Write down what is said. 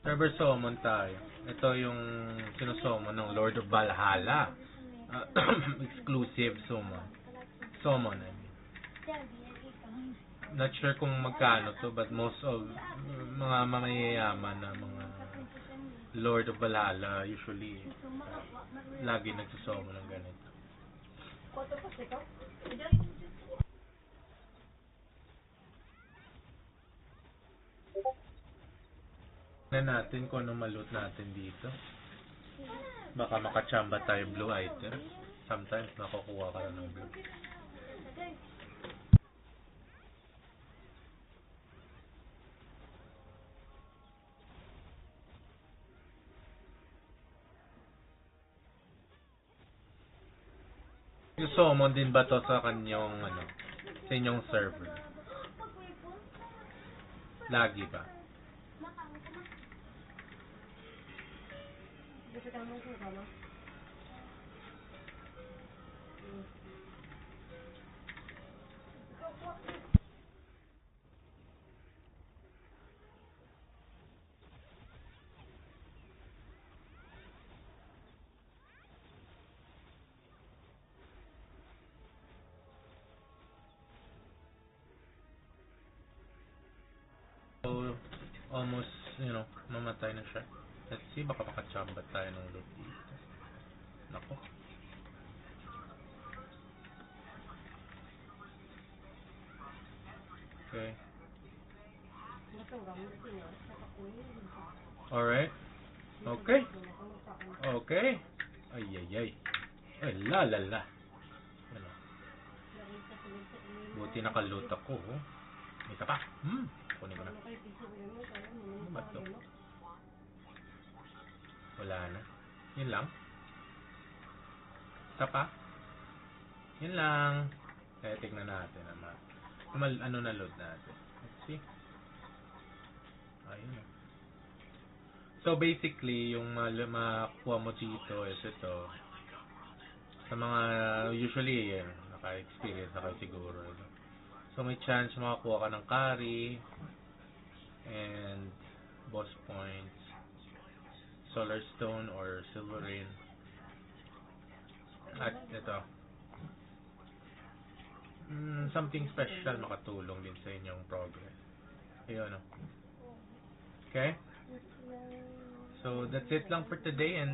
Server Summon tayo. Ito yung sinusummon ng Lord of Valhalla. Exclusive summon. Summon, I mean. Not sure kung magkano to, but most of mga mamayayaman na mga Lord of Valhalla usually lagi nagsusummon ng ganito. Tignan natin kung ano ma-loot natin dito. Baka makachamba tayo blue items. Sometimes nakukuha ka lang ng blue. Yung summon din ba to sa kanyang sa inyong server? Lagi ba? So, almost, mamatay na siya. Let's see, baka makachamba tayo ng loot dito. Nako. Okay. Alright. Okay. Okay. Ay, ay, ay. Ay, la, la, la. Ano? Buti nakaloot ako, oh. Isa pa. Kunin ko na. Ano ba ito? Wala na. Yun lang. Isa pa. Yun lang. Kaya tignan natin naman. Ano na load natin. Let's see. Ayun. So basically, yung makuha mo dito is ito. Sa mga, usually, naka-experience na kayo siguro. So may chance makakuha ka ng carry and boss points, solar stone or silver rain. At ito, something special makatulong din sa inyong progress. Ayun, okay? So that's it lang for today, and